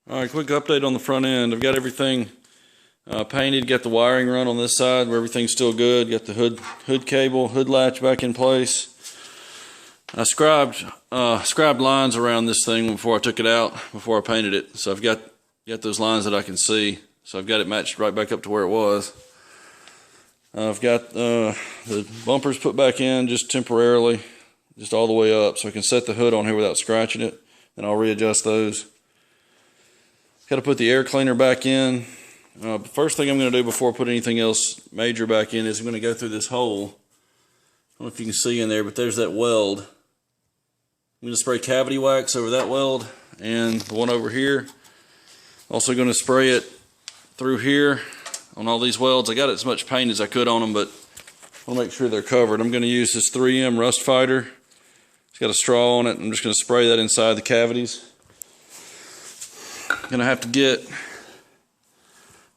Alright, quick update on the front end. I've got everything painted, got the wiring run on this side where everything's still good, got the hood cable, hood latch back in place. I scribed lines around this thing before I took it out, before I painted it. So I've got those lines that I can see. So I've got it matched right back up to where it was. I've got the bumpers put back in just temporarily, just all the way up, so I can set the hood on here without scratching it. Then I'll readjust those. Got to put the air cleaner back in. First thing I'm going to do before I put anything else major back in is I'm going to go through this hole. I don't know if you can see in there, but there's that weld. I'm going to spray cavity wax over that weld and the one over here. Also going to spray it through here on all these welds. I got as much paint as I could on them, but I want to make sure they're covered. I'm going to use this 3M rust fighter. It's got a straw on it. I'm just going to spray that inside the cavities. Gonna have to get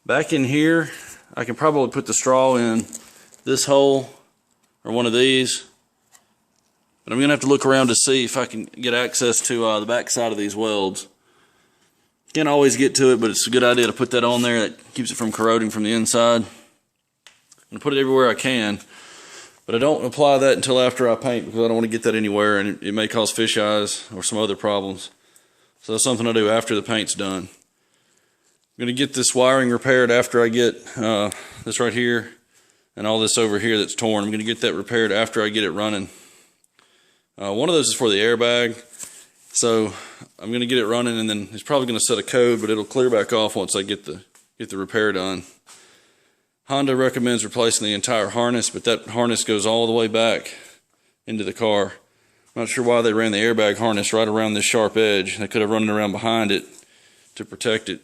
back in here. I can probably put the straw in this hole or one of these, but I'm gonna have to look around to see if I can get access to the back side of these welds. Can't always get to it, but it's a good idea to put that on there. That keeps it from corroding from the inside. I'm gonna put it everywhere I can, but I don't apply that until after I paint because I don't want to get that anywhere, and it may cause fish eyes or some other problems. So that's something I do after the paint's done. I'm going to get this wiring repaired after I get this right here and all this over here that's torn. I'm going to get that repaired after I get it running. One of those is for the airbag. So I'm going to get it running, and then it's probably going to set a code, but it'll clear back off once I get the repair done. Honda recommends replacing the entire harness, but that harness goes all the way back into the car. Not sure why they ran the airbag harness right around this sharp edge. They could have run it around behind it to protect it.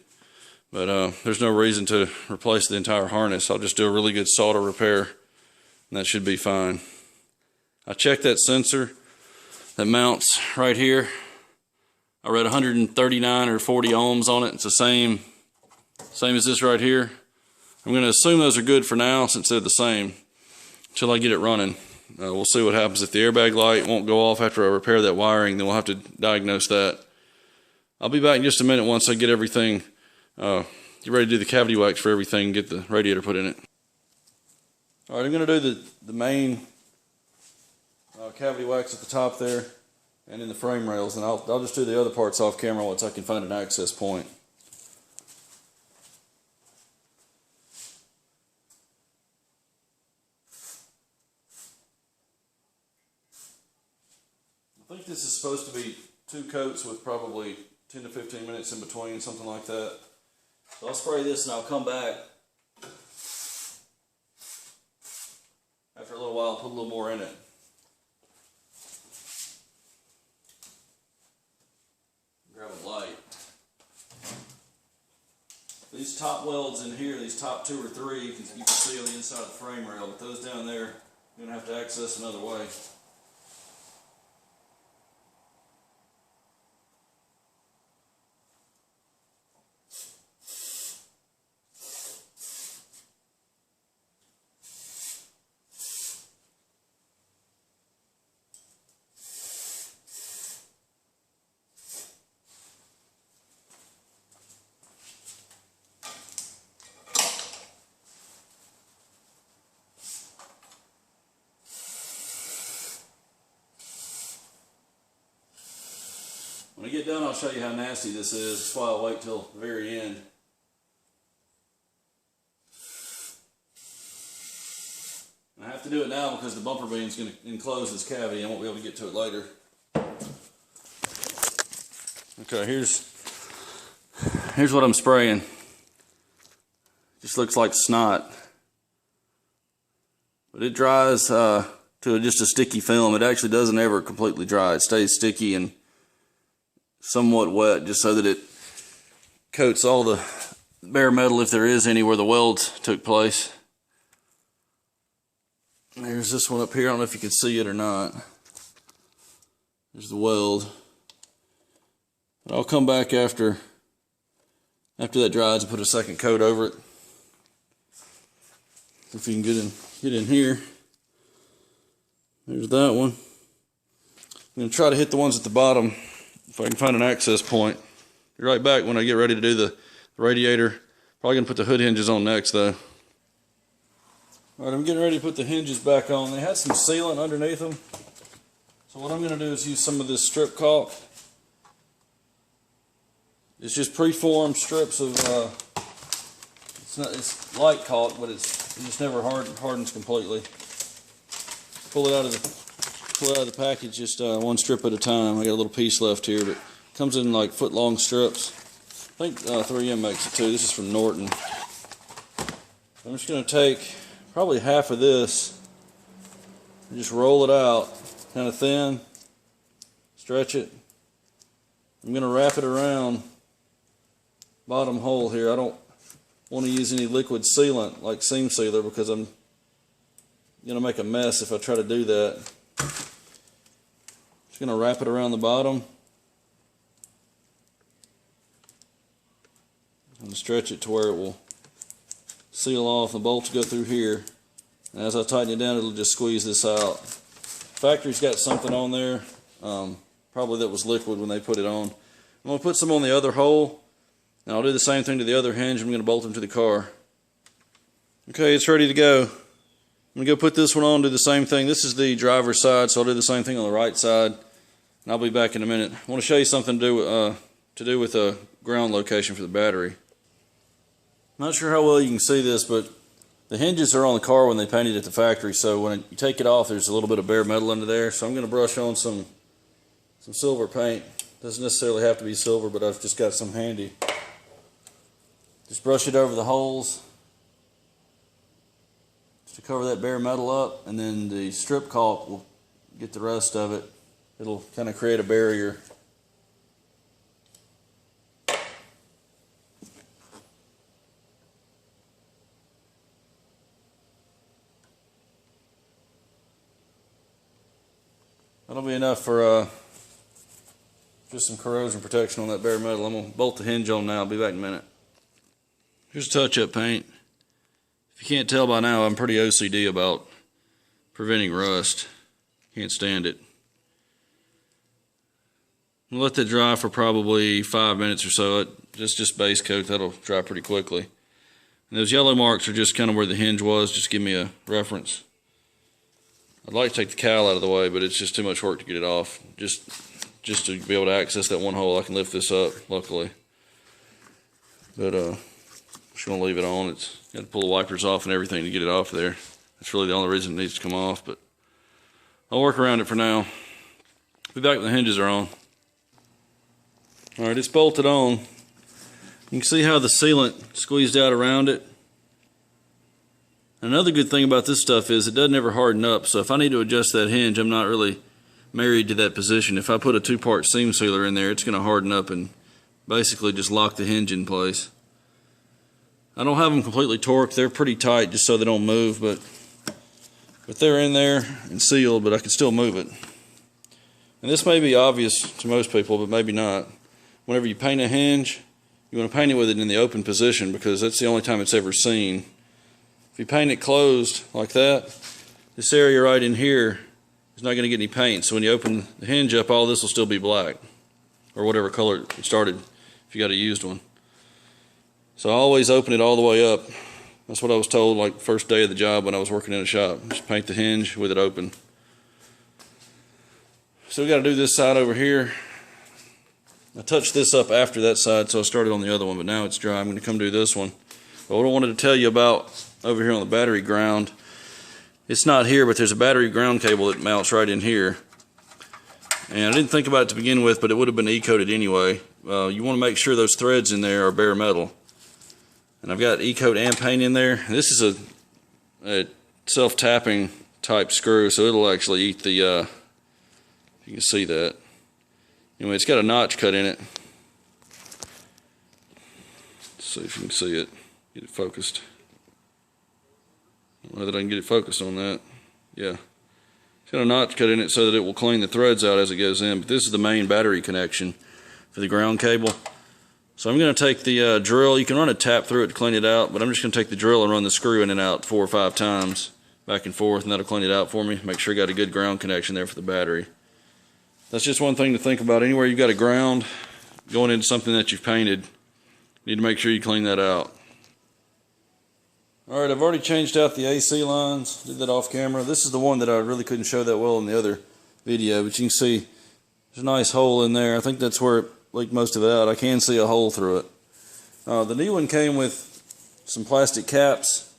But there's no reason to replace the entire harness. I'll just do a really good solder repair, and that should be fine. I checked that sensor that mounts right here. I read 139 or 40 ohms on it. It's the same as this right here. I'm going to assume those are good for now since they're the same until I get it running. We'll see what happens. If the airbag light won't go off after I repair that wiring, then we'll have to diagnose that. I'll be back in just a minute once I get everything, get ready to do the cavity wax for everything and get the radiator put in it. Alright, I'm going to do the main cavity wax at the top there and in the frame rails, and I'll just do the other parts off camera once I can find an access point. I think this is supposed to be 2 coats with probably 10 to 15 minutes in between, something like that. So I'll spray this and I'll come back after a little while and put a little more in it. Grab a light. These top welds in here, these top 2 or 3, you can see on the inside of the frame rail, but those down there, you're going to have to access another way. When I get done, I'll show you how nasty this is. That's why I'll wait till the very end. And I have to do it now because the bumper beam is going to enclose this cavity. I won't be able to get to it later. Okay, here's what I'm spraying. Just looks like snot. But it dries to just a sticky film. It actually doesn't ever completely dry. It stays sticky and somewhat wet, just so that it coats all the bare metal, if there is any, where the welds took place. There's this one up here. I don't know if you can see it or not. There's the weld. But I'll come back after that dries and put a second coat over it. If you can get in here. There's that one. I'm going to try to hit the ones at the bottom if I can find an access point Be right back when I get ready to do the radiator. Probably gonna put the hood hinges on next though. Alright, I'm getting ready to put the hinges back on. They had some sealant underneath them. So what I'm gonna do is use some of this strip caulk. It's just preformed strips of it's light caulk, but it just never hardens completely. Pull it out of the package just one strip at a time. I got a little piece left here, but it comes in like foot-long strips. I think 3M makes it too. This is from Norton. I'm just going to take probably half of this and just roll it out, kind of thin, stretch it. I'm going to wrap it around bottom hole here. I don't want to use any liquid sealant like seam sealer because I'm going to make a mess if I try to do that. Just going to wrap it around the bottom and stretch it to where it will seal off. The bolts go through here, and as I tighten it down, it'll just squeeze this out. Factory's got something on there, probably that was liquid when they put it on. I'm going to put some on the other hole, and I'll do the same thing to the other hinge. I'm going to bolt them to the car. Okay, it's ready to go. I'm going to go put this one on, do the same thing. This is the driver's side, so I'll do the same thing on the right side, and I'll be back in a minute. I want to show you something to do with a ground location for the battery. Not sure how well you can see this, but the hinges are on the car when they painted it at the factory, so when you take it off, there's a little bit of bare metal under there. So I'm going to brush on some silver paint. Doesn't necessarily have to be silver, but I've just got some handy. Just brush it over the holes just to cover that bare metal up, and then the strip caulk will get the rest of it. It'll kind of create a barrier. That'll be enough for just some corrosion protection on that bare metal. I'm going to bolt the hinge on now. I'll be back in a minute. Here's touch-up paint. If you can't tell by now, I'm pretty OCD about preventing rust. Can't stand it. I'll let that dry for probably 5 minutes or so. Just base coat. That'll dry pretty quickly. And those yellow marks are just kind of where the hinge was. Just give me a reference. I'd like to take the cowl out of the way, but it's just too much work to get it off. Just to be able to access that one hole, I can lift this up, luckily. But I'm just going to leave it on. It's got to pull the wipers off and everything to get it off there. That's really the only reason it needs to come off, but I'll work around it for now. Be back when the hinges are on. Alright, it's bolted on. You can see how the sealant squeezed out around it. Another good thing about this stuff is it doesn't ever harden up, so if I need to adjust that hinge, I'm not really married to that position. If I put a 2-part seam sealer in there, it's going to harden up and basically just lock the hinge in place. I don't have them completely torqued. They're pretty tight just so they don't move, but they're in there and sealed, but I can still move it. And this may be obvious to most people, but maybe not. Whenever you paint a hinge, you want to paint it with it in the open position because that's the only time it's ever seen. If you paint it closed like that, this area right in here is not going to get any paint. So when you open the hinge up, all this will still be black, or whatever color it started if you got a used one. So I always open it all the way up. That's what I was told like first day of the job when I was working in a shop. Just paint the hinge with it open. So we got to do this side over here. I touched this up after that side, so I started on the other one, but now it's dry. I'm going to come do this one. But what I wanted to tell you about over here on the battery ground, it's not here, but there's a battery ground cable that mounts right in here. And I didn't think about it to begin with, but it would have been E-coated anyway. You want to make sure those threads in there are bare metal. And I've got E-coat and paint in there. This is a self-tapping type screw, so it'll actually eat the, you can see that. Anyway, it's got a notch cut in it. Let's see if you can see it. Get it focused. I don't know that I can get it focused on that. Yeah. It's got a notch cut in it so that it will clean the threads out as it goes in. But this is the main battery connection for the ground cable. So I'm going to take the drill. You can run a tap through it to clean it out, but I'm just going to take the drill and run the screw in and out 4 or 5 times back and forth, and that'll clean it out for me. Make sure I got a good ground connection there for the battery. That's just one thing to think about. Anywhere you've got a ground, going into something that you've painted, you need to make sure you clean that out. Alright, I've already changed out the AC lines, did that off camera. This is the one that I really couldn't show that well in the other video, but you can see there's a nice hole in there. I think that's where it leaked most of it out. I can see a hole through it. The new one came with some plastic caps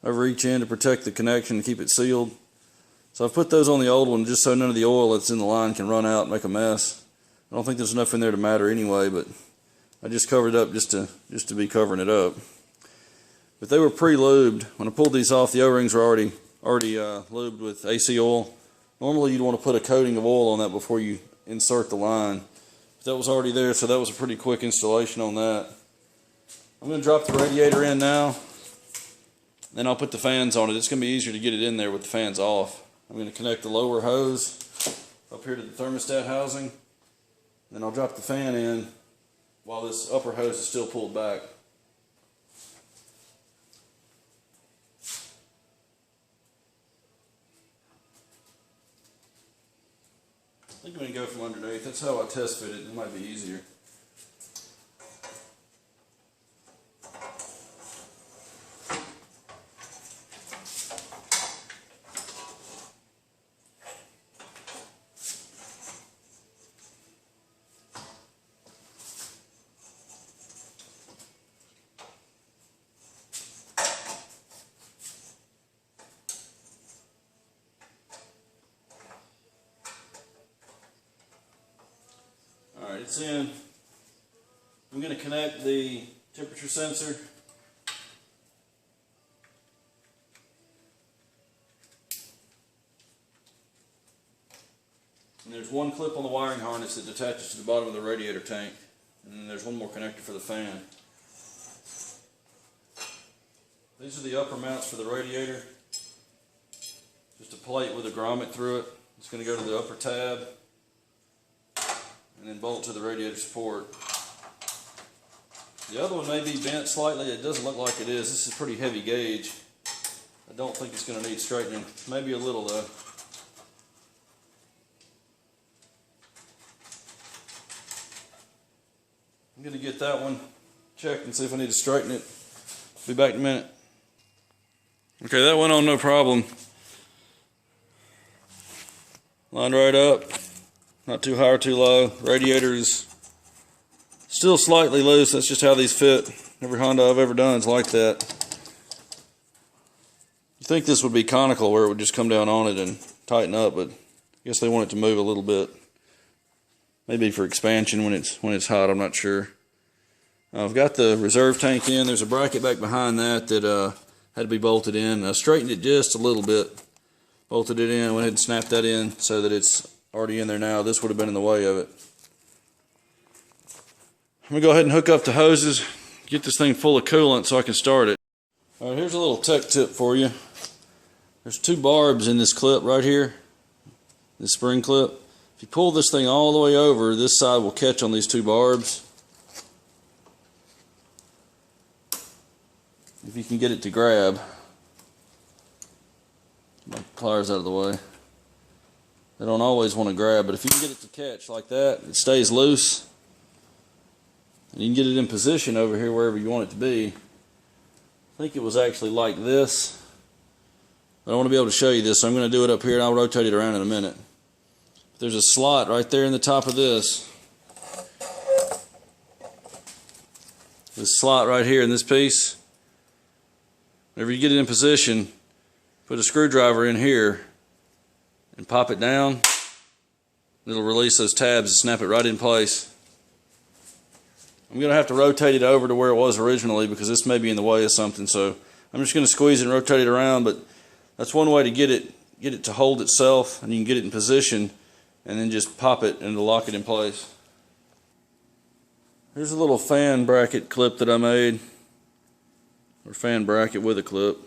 over each end to protect the connection and keep it sealed. So I've put those on the old one just so none of the oil that's in the line can run out and make a mess. I don't think there's enough in there to matter anyway, but I just covered it up just to be covering it up. But they were pre-lubed. When I pulled these off, the O-rings were already lubed with AC oil. Normally you'd want to put a coating of oil on that before you insert the line. But that was already there, so that was a pretty quick installation on that. I'm going to drop the radiator in now. Then I'll put the fans on it. It's going to be easier to get it in there with the fans off. I'm going to connect the lower hose up here to the thermostat housing. Then I'll drop the fan in while this upper hose is still pulled back. I think I'm going to go from underneath. That's how I test fit it. It might be easier. Alright, it's in. I'm going to connect the temperature sensor. And there's one clip on the wiring harness that attaches to the bottom of the radiator tank. And then there's one more connector for the fan. These are the upper mounts for the radiator. Just a plate with a grommet through it. It's going to go to the upper tab. And then bolt to the radiator support. The other one may be bent slightly. It doesn't look like it is. This is a pretty heavy gauge. I don't think it's going to need straightening. Maybe a little though. I'm going to get that one checked and see if I need to straighten it. Be back in a minute. Okay, that went on no problem. Lined right up. Not too high or too low. Radiator is still slightly loose. That's just how these fit. Every Honda I've ever done is like that. You think this would be conical where it would just come down on it and tighten up, but I guess they want it to move a little bit. Maybe for expansion when it's hot, I'm not sure. I've got the reserve tank in. There's a bracket back behind that had to be bolted in. I straightened it just a little bit. Bolted it in, went ahead and snapped that in so that it's already in there now. This would have been in the way of it. I'm going to go ahead and hook up the hoses, get this thing full of coolant so I can start it. Alright, here's a little tech tip for you. There's 2 barbs in this clip right here, this spring clip. If you pull this thing all the way over, this side will catch on these 2 barbs. If you can get it to grab. My pliers out of the way. They don't always want to grab, but if you can get it to catch like that, it stays loose. And you can get it in position over here wherever you want it to be. I think it was actually like this. I don't want to be able to show you this, so I'm going to do it up here and I'll rotate it around in a minute. There's a slot right there in the top of this. This slot right here in this piece. Whenever you get it in position, put a screwdriver in here and pop it down. It'll release those tabs and snap it right in place. I'm going to have to rotate it over to where it was originally because this may be in the way of something, so I'm just going to squeeze it and rotate it around, but that's one way to get it to hold itself, and you can get it in position and then just pop it and it'll lock it in place. Here's a little fan bracket clip that I made, or fan bracket with a clip.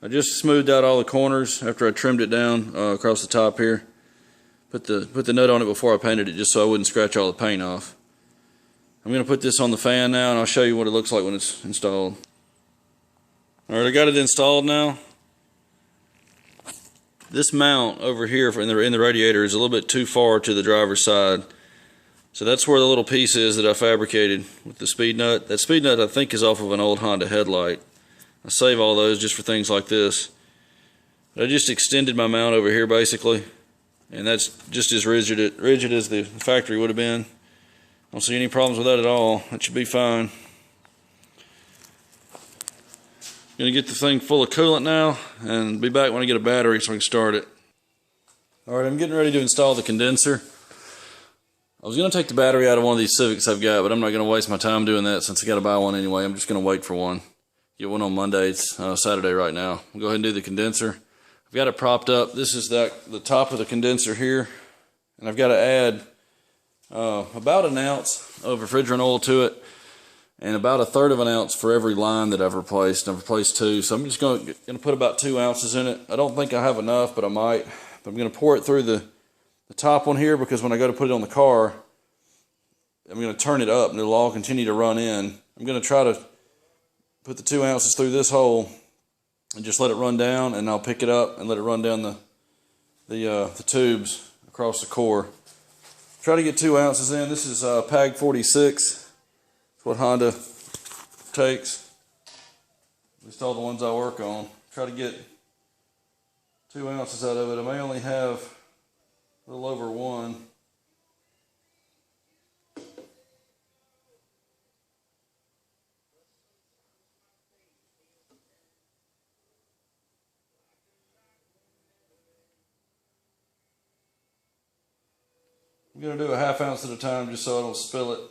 I just smoothed out all the corners after I trimmed it down across the top here. Put the nut on it before I painted it just so I wouldn't scratch all the paint off. I'm going to put this on the fan now and I'll show you what it looks like when it's installed. Alright, I got it installed now. This mount over here in the radiator is a little bit too far to the driver's side. So that's where the little piece is that I fabricated with the speed nut. That speed nut I think is off of an old Honda headlight. I save all those just for things like this. But I just extended my mount over here basically, and that's just as rigid as the factory would have been. I don't see any problems with that at all. That should be fine. Gonna get the thing full of coolant now and be back when I get a battery so I can start it. Alright, I'm getting ready to install the condenser. I was gonna take the battery out of one of these Civics I've got, but I'm not gonna waste my time doing that since I gotta buy one anyway. I'm just gonna wait for one. Get one on Monday. It's Saturday right now. I'll go ahead and do the condenser. I've got it propped up. This is the top of the condenser here, and I've got to add about an ounce of refrigerant oil to it, and about 1/3 of an ounce for every line that I've replaced. I've replaced 2, so I'm just going to put about 2 ounces in it. I don't think I have enough, but I might. But I'm going to pour it through the top one here, because when I go to put it on the car, I'm going to turn it up, and it'll all continue to run in. I'm going to try to put the 2 ounces through this hole and just let it run down, and I'll pick it up and let it run down the tubes across the core. Try to get 2 ounces in. This is PAG 46. That's what Honda takes. At least all the ones I work on. Try to get 2 ounces out of it. I may only have a little over 1. I'm going to do a 1/2 ounce at a time just so I don't spill it.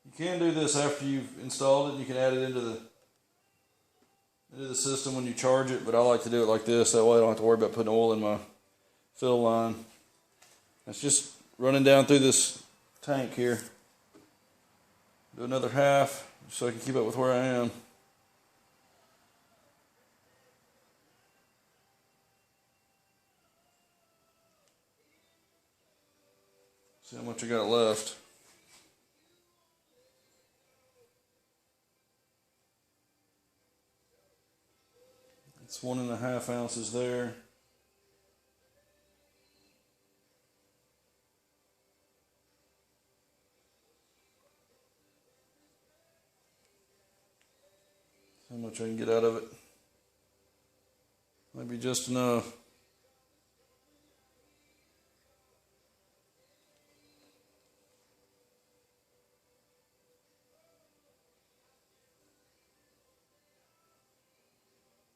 You can do this after you've installed it. You can add it into the system when you charge it, but I like to do it like this. That way I don't have to worry about putting oil in my fill line. It's just running down through this tank here. Do another 1/2 so I can keep up with where I am. See how much I got left. It's 1.5 ounces there. See how much I can get out of it. Maybe just enough.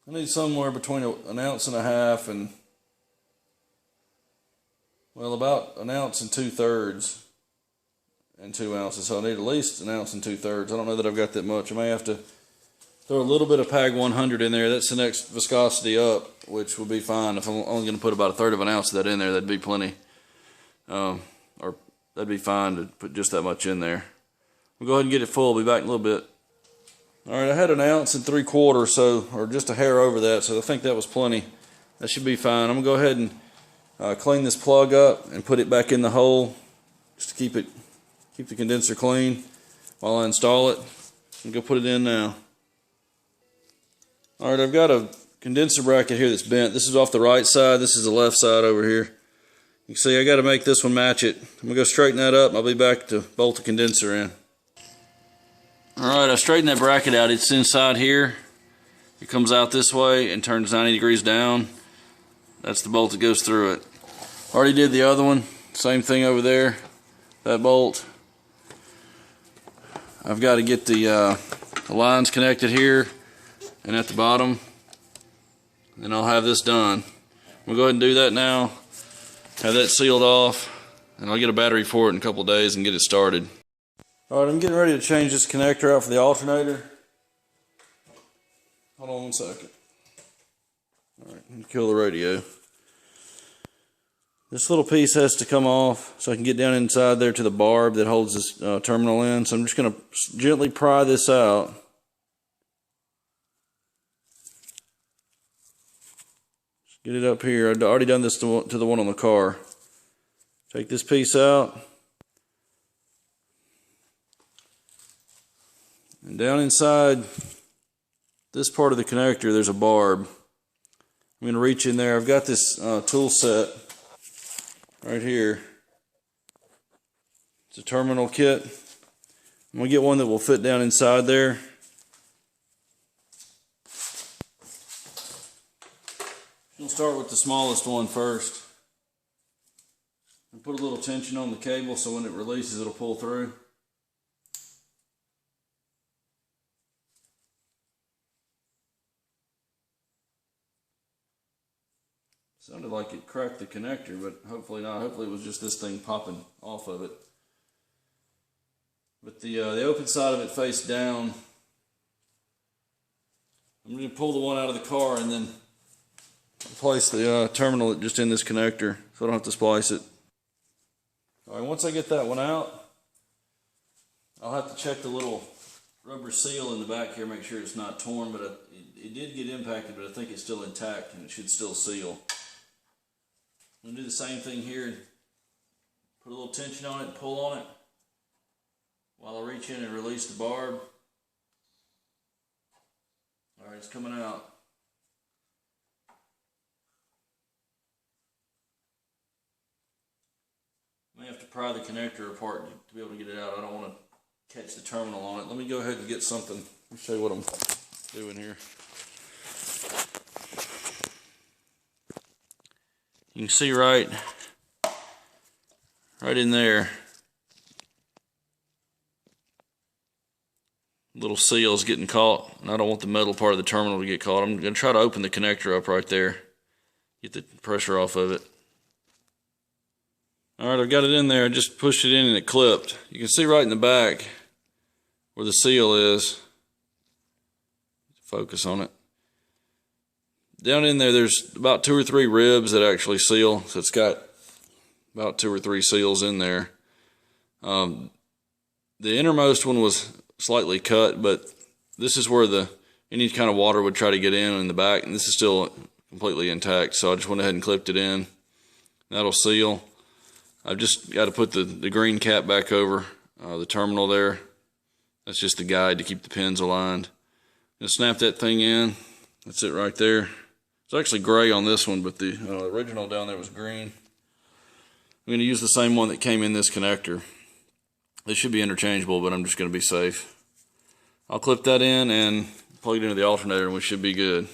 I need somewhere between 1.5 ounces and, well, about 1 2/3 ounces and 2 ounces. So I need at least 1 2/3 ounces. I don't know that I've got that much. I may have to throw a little bit of PAG 100 in there. That's the next viscosity up, which will be fine. If I'm only going to put about 1/3 of an ounce of that in there, that'd be plenty. Or that'd be fine to put just that much in there. We'll go ahead and get it full. I'll be back in a little bit. Alright, I had 1 3/4 ounces, so, or just a hair over that, so I think that was plenty. That should be fine. I'm going to go ahead and clean this plug up and put it back in the hole just to keep the condenser clean while I install it. I'm going to put it in now. Alright, I've got a condenser bracket here that's bent. This is off the right side, this is the left side over here. You can see I got to make this one match it. I'm going to go straighten that up and I'll be back to bolt the condenser in. Alright, I straightened that bracket out. It's inside here. It comes out this way and turns 90 degrees down. That's the bolt that goes through it. Already did the other one. Same thing over there. That bolt. I've got to get the lines connected here and at the bottom. Then I'll have this done. We'll go ahead and do that now. Have that sealed off. And I'll get a battery for it in a couple of days and get it started. Alright, I'm getting ready to change this connector out for the alternator. Hold on 1 second. Alright, kill the radio. This little piece has to come off so I can get down inside there to the barb that holds this terminal in. So I'm just going to gently pry this out. Just get it up here. I've already done this to the one on the car. Take this piece out. And down inside this part of the connector, there's a barb. I'm going to reach in there. I've got this tool set right here. It's a terminal kit. I'm going to get one that will fit down inside there. We'll start with the smallest one first. And put a little tension on the cable so when it releases it'll pull through. Sounded like it cracked the connector, but hopefully not. Hopefully it was just this thing popping off of it. But the open side of it faced down. I'm going to pull the one out of the car and then place the terminal just in this connector so I don't have to splice it. Alright, once I get that one out, I'll have to check the little rubber seal in the back here, make sure it's not torn, but it did get impacted, but I think it's still intact and it should still seal. I'm going to do the same thing here, put a little tension on it and pull on it while I reach in and release the barb. Alright, it's coming out. I may have to pry the connector apart to be able to get it out. I don't want to catch the terminal on it. Let me go ahead and get something. Let me show you what I'm doing here. You can see right in there, little seals getting caught, and I don't want the metal part of the terminal to get caught. I'm going to try to open the connector up right there, get the pressure off of it. Alright, I've got it in there. I just pushed it in and it clipped. You can see right in the back where the seal is. Focus on it. Down in there, there's about 2 or 3 ribs that actually seal. So it's got about 2 or 3 seals in there. The innermost one was slightly cut, but this is where any kind of water would try to get in the back, and this is still completely intact. So I just went ahead and clipped it in. That'll seal. I've just got to put the green cap back over the terminal there. That's just the guide to keep the pins aligned. Just snap that thing in. That's it right there. It's actually gray on this one, but the original down there was green. I'm going to use the same one that came in this connector. They should be interchangeable, but I'm just going to be safe. I'll clip that in and plug it into the alternator and we should be good.